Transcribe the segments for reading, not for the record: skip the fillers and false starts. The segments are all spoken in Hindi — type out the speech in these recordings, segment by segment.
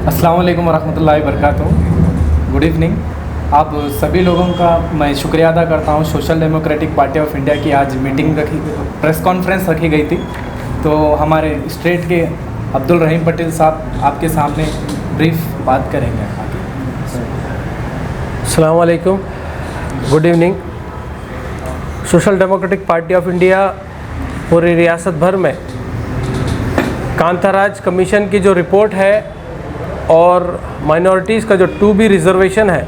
अस्सलाम वालेकुम वरहमतुल्लाहि वबरकातुहू। Good evening. आप सभी लोगों का मैं शुक्रिया अदा करता हूँ। Social democratic party of India की आज मीटिंग प्रेस कॉन्फ्रेंस रखी गई थी, तो हमारे स्टेट के अब्दुल रहीम पटेल साहब आपके सामने ब्रीफ बात करेंगे। अस्सलाम वालेकुम, good evening. Social democratic party of India पूरी रियासत भर में कांताराज कमीशन की जो रिपोर्ट है और माइनॉरिटीज़ का जो 2B रिज़र्वेशन है,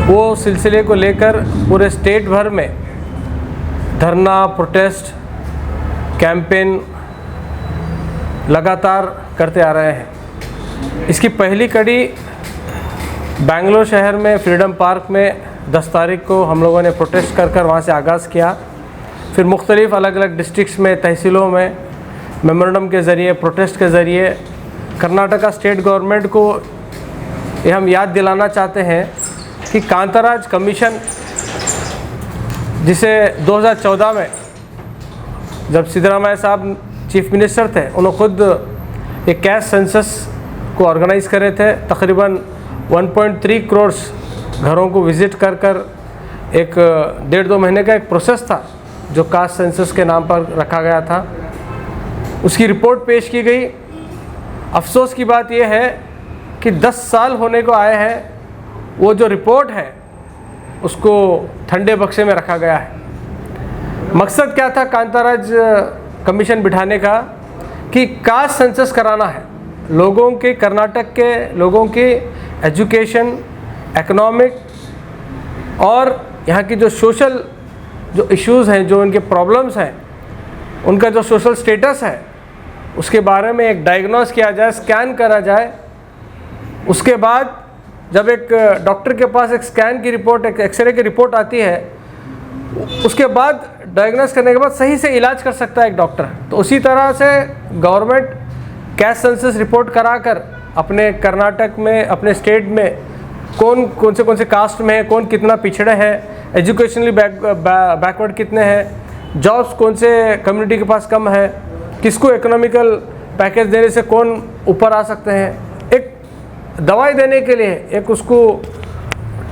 वो सिलसिले को लेकर पूरे स्टेट भर में धरना, प्रोटेस्ट, कैंपेन लगातार करते आ रहे हैं। इसकी पहली कड़ी बेंगलोर शहर में फ्रीडम पार्क में 10 तारीख को हम लोगों ने प्रोटेस्ट कर वहाँ से आगाज़ किया। फिर मुख्तलिफ़ अलग अलग डिस्ट्रिक्ट्स में, तहसीलों में मेमोरेंडम के ज़रिए, प्रोटेस्ट के ज़रिए कर्नाटका स्टेट गवर्नमेंट को ये हम याद दिलाना चाहते हैं कि कांताराज कमीशन, जिसे 2014 में जब सिद्धरामैया साहब चीफ मिनिस्टर थे, उन्होंने खुद एक कैश सेंसस को ऑर्गेनाइज़ करे थे। तकरीबन 1.3 करोड़ घरों को विज़िट कर एक 1.5-2 महीने का एक प्रोसेस था जो कास्ट सेंसस के नाम पर रखा गया था। उसकी रिपोर्ट पेश की गई। अफसोस की बात यह है कि 10 साल होने को आए हैं, वो जो रिपोर्ट है उसको ठंडे बक्से में रखा गया है। मकसद क्या था कांताराज कमीशन बिठाने का? कि कास्ट सेंसस कराना है, लोगों के, कर्नाटक के लोगों की एजुकेशन, इकोनॉमिक और यहाँ की जो सोशल जो इश्यूज़ हैं, जो इनके प्रॉब्लम्स हैं, उनका जो सोशल स्टेटस है, उसके बारे में एक डायग्नोस किया जाए, स्कैन करा जाए। उसके बाद जब एक डॉक्टर के पास एक स्कैन की रिपोर्ट, एक एक्सरे की रिपोर्ट आती है, उसके बाद डायग्नोस करने के बाद सही से इलाज कर सकता है एक डॉक्टर। तो उसी तरह से गवर्नमेंट कैस्ट सेंसस रिपोर्ट कराकर अपने कर्नाटक में, अपने स्टेट में कौन से कास्ट में है, कौन कितना पिछड़े हैं, एजुकेशनली बैकवर्ड कितने हैं, जॉब्स कौन से कम्युनिटी के पास कम है, किसको इकोनॉमिकल पैकेज देने से कौन ऊपर आ सकते हैं, एक दवाई देने के लिए, एक उसको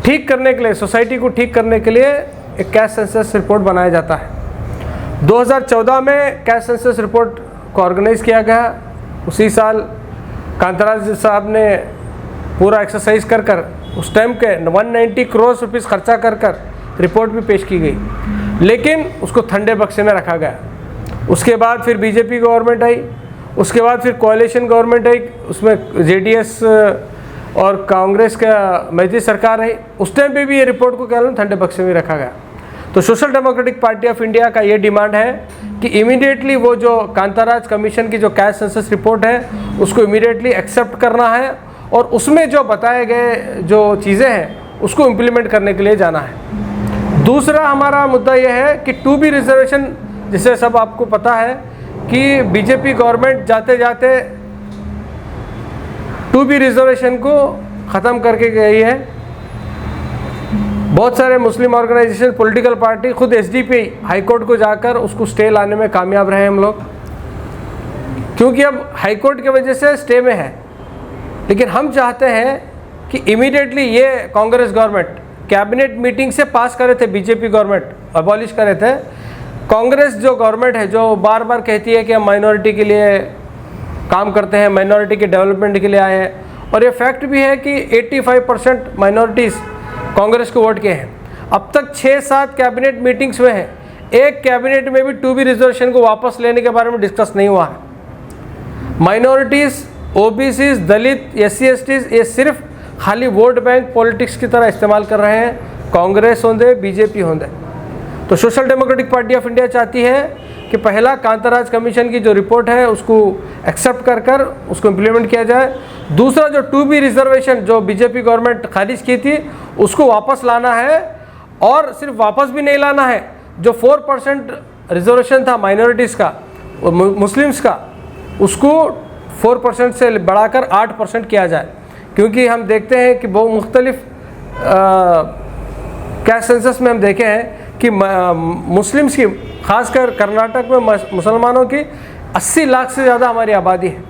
ठीक करने के लिए, सोसाइटी को ठीक करने के लिए एक कैश सेंसस रिपोर्ट बनाया जाता है। 2014 में कैश सेंसस रिपोर्ट को ऑर्गेनाइज़ किया गया। उसी साल कांताराज साहब ने पूरा एक्सरसाइज कर उस टाइम के 190 करोड़ रुपीस खर्चा कर रिपोर्ट भी पेश की गई, लेकिन उसको ठंडे बक्से में रखा गया। उसके बाद फिर बीजेपी गवर्नमेंट आई, उसके बाद फिर कोalition गवर्नमेंट आई, उसमें जेडीएस और कांग्रेस का मैत्री सरकार आई। उस टाइम पे भी ये रिपोर्ट को केवल ठंडे बक्से में रखा गया। तो social democratic party of India का ये डिमांड है कि इमीडिएटली वो जो कांताराज कमीशन की जो कैश सेंसस रिपोर्ट है, उसको इमीडिएटली एक्सेप्ट करना है और उसमें जो बताए गए जो चीज़ें हैं उसको इम्प्लीमेंट करने के लिए जाना है। दूसरा हमारा मुद्दा यह है कि 2B रिजर्वेशन, जिसे सब आपको पता है कि बीजेपी गवर्नमेंट जाते जाते 2B रिजर्वेशन को ख़त्म करके गई है। बहुत सारे मुस्लिम ऑर्गेनाइजेशन, पॉलिटिकल पार्टी, खुद एसडीपी हाई कोर्ट को जाकर उसको स्टे लाने में कामयाब रहे हम लोग, क्योंकि अब हाई कोर्ट की वजह से स्टे में है। लेकिन हम चाहते हैं कि इमीडिएटली ये कांग्रेस गवर्नमेंट कैबिनेट मीटिंग से पास करे थे, बीजेपी गवर्नमेंट अबॉलिश करे थे। कांग्रेस जो गवर्नमेंट है, जो बार बार कहती है कि हम माइनॉरिटी के लिए काम करते हैं, माइनॉरिटी के डेवलपमेंट के लिए आए हैं, और ये फैक्ट भी है कि 85% माइनॉरिटीज़ कांग्रेस को वोट किए हैं। अब तक 6-7 कैबिनेट मीटिंग्स हुए हैं, एक कैबिनेट में भी 2B रिजर्वेशन को वापस लेने के बारे में डिस्कस नहीं हुआ है। माइनॉरिटीज़, ओबीसीज, दलित, SC STs ये सिर्फ खाली वोट बैंक पॉलिटिक्स की तरह इस्तेमाल कर रहे हैं, कांग्रेस होंदे, बीजेपी होंदे। तो social democratic party of India चाहती है कि पहला कांताराज कमीशन की जो रिपोर्ट है उसको एक्सेप्ट कर उसको इम्प्लीमेंट किया जाए। दूसरा जो 2B रिजर्वेशन जो बीजेपी गवर्नमेंट खारिज की थी, उसको वापस लाना है, और सिर्फ वापस भी नहीं लाना है, जो 4% रिजर्वेशन था माइनॉरिटीज़ का, मुस्लिम्स का, उसको 4% से बढ़ाकर 8% किया जाए। क्योंकि हम देखते हैं कि बहुत मुख्तलिफ कैश सेंसस में हम देखे हैं कि मुस्लिम्स की, खासकर कर्नाटक में मुसलमानों की 80 लाख से ज़्यादा हमारी आबादी है।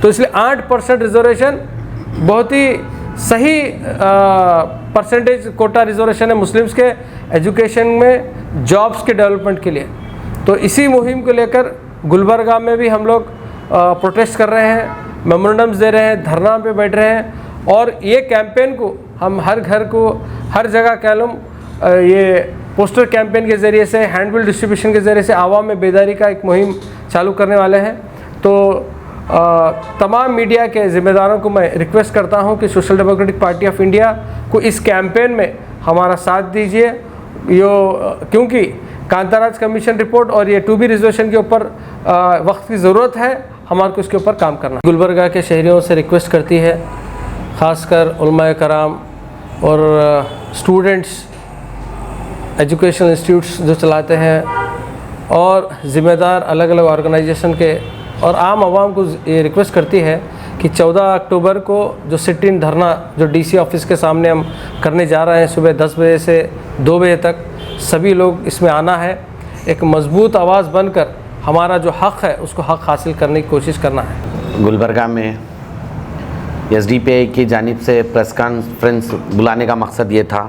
तो इसलिए 8% रिजर्वेशन बहुत ही सही परसेंटेज कोटा रिजर्वेशन है मुस्लिम्स के एजुकेशन में, जॉब्स के डेवलपमेंट के लिए। तो इसी मुहिम को लेकर गुलबर्गा में भी हम लोग प्रोटेस्ट कर रहे हैं, मेमोरेंडम्स दे रहे हैं, धरना पे बैठ रहे हैं, और ये कैंपेन को हम हर घर को, हर जगह कह लूँ, ये पोस्टर कैंपेन के ज़रिए से, हैंडबिल डिस्ट्रीब्यूशन के ज़रिए से आवाम में बेदारी का एक मुहिम चालू करने वाले हैं। तो तमाम मीडिया के ज़िम्मेदारों को मैं रिक्वेस्ट करता हूं कि social democratic party of India को इस कैंपेन में हमारा साथ दीजिए, क्योंकि कांताराज कमीशन रिपोर्ट और ये 2B रिजर्वेशन के ऊपर वक्त की ज़रूरत है, हमारे को इसके ऊपर काम करना। गुलबर्गा के शहरियों से रिक्वेस्ट करती है, ख़ासकर उलमाए कराम और स्टूडेंट्स, एजुकेशनल इंस्टीट्यूट्स जो चलाते हैं, और ज़िम्मेदार अलग अलग ऑर्गेनाइजेशन के, और आम आवाम को ये रिक्वेस्ट करती है कि 14 अक्टूबर को जो सिट इन धरना जो DC ऑफिस के सामने हम करने जा रहे हैं सुबह 10 बजे से 2 बजे तक, सभी लोग इसमें आना है। एक मजबूत आवाज़ बनकर हमारा जो हक़ है उसको हक़ हासिल करने की कोशिश करना है। गुलबर्गा में SDPI की जानिब से प्रेस कॉन्फ्रेंस बुलाने का मकसद ये था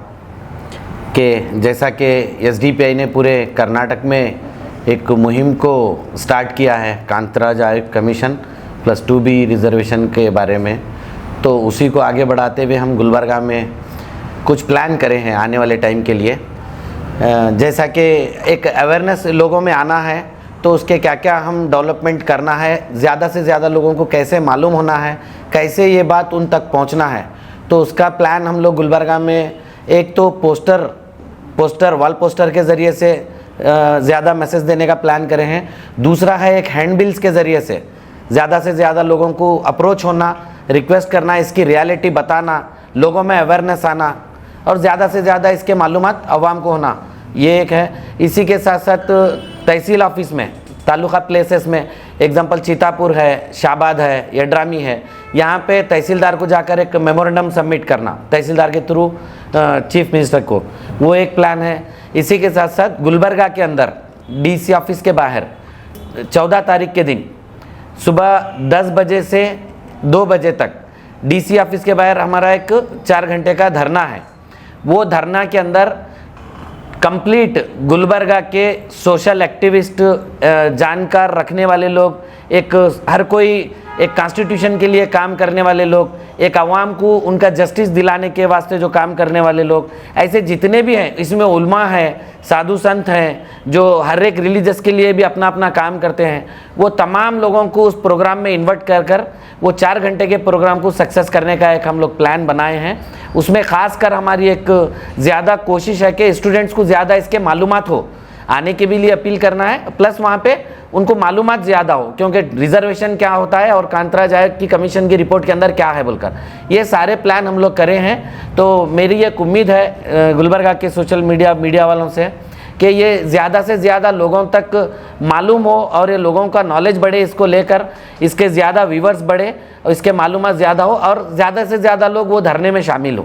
कि जैसा कि SDPI ने पूरे कर्नाटक में एक मुहिम को स्टार्ट किया है कांतराज आयोग कमीशन प्लस 2B रिज़र्वेशन के बारे में, तो उसी को आगे बढ़ाते हुए हम गुलबर्गा में कुछ प्लान करे हैं आने वाले टाइम के लिए। जैसा कि एक अवेयरनेस लोगों में आना है, तो उसके क्या क्या हम डेवलपमेंट करना है, ज़्यादा से ज़्यादा लोगों को कैसे मालूम होना है, कैसे ये बात उन तक पहुंचना है, तो उसका प्लान हम लोग गुलबर्गा में एक तो पोस्टर वॉल पोस्टर के ज़रिए से ज़्यादा मैसेज देने का प्लान करे हैं। दूसरा है एक हैंडबिल्स के ज़रिए से ज़्यादा लोगों को अप्रोच होना, रिक्वेस्ट करना, इसकी रियलिटी बताना, लोगों में अवेयरनेस आना, और ज़्यादा से ज़्यादा इसके मालूमात आवाम को होना, ये एक है। इसी के साथ साथ तहसील ऑफिस में, तालुका प्लेसेस में, एग्जांपल चितापुर है, शाबाद है, यड्रामी है, यहाँ पे तहसीलदार को जाकर एक मेमोरेंडम सबमिट करना तहसीलदार के थ्रू चीफ मिनिस्टर को, वो एक प्लान है। इसी के साथ साथ गुलबर्गा के अंदर DC ऑफिस के बाहर 14 तारीख के दिन सुबह 10 बजे से 2 बजे तक DC ऑफिस के बाहर हमारा एक 4 घंटे का धरना है। वो धरना के अंदर कंप्लीट गुलबर्गा के सोशल एक्टिविस्ट, जानकार रखने वाले लोग, हर कोई एक कॉन्स्टिट्यूशन के लिए काम करने वाले लोग, एक आवाम को उनका जस्टिस दिलाने के वास्ते जो काम करने वाले लोग, ऐसे जितने भी हैं, इसमें उल्मा है, साधु संत हैं, जो हर एक रिलीजस के लिए भी अपना अपना काम करते हैं, वो तमाम लोगों को उस प्रोग्राम में इन्वाइट कर वो 4 घंटे के प्रोग्राम को सक्सेस करने का एक हम लोग प्लान बनाए हैं। उसमें ख़ास कर हमारी एक ज़्यादा कोशिश है कि स्टूडेंट्स को ज़्यादा इसके मालूमात हो, आने के भी लिए अपील करना है, प्लस वहाँ पे उनको मालूमात ज़्यादा हो, क्योंकि रिजर्वेशन क्या होता है और कांतराज आयोग की कमीशन की रिपोर्ट के अंदर क्या है बोलकर, ये सारे प्लान हम लोग करे हैं। तो मेरी एक उम्मीद है गुलबर्गा के सोशल मीडिया वालों से कि ये ज़्यादा से ज़्यादा लोगों तक मालूम हो और ये लोगों का नॉलेज बढ़े, इसको लेकर इसके ज़्यादा व्यूवर्स बढ़े और इसके मालूमात ज़्यादा हो और ज़्यादा से ज़्यादा लोग वो धरने में शामिल हो।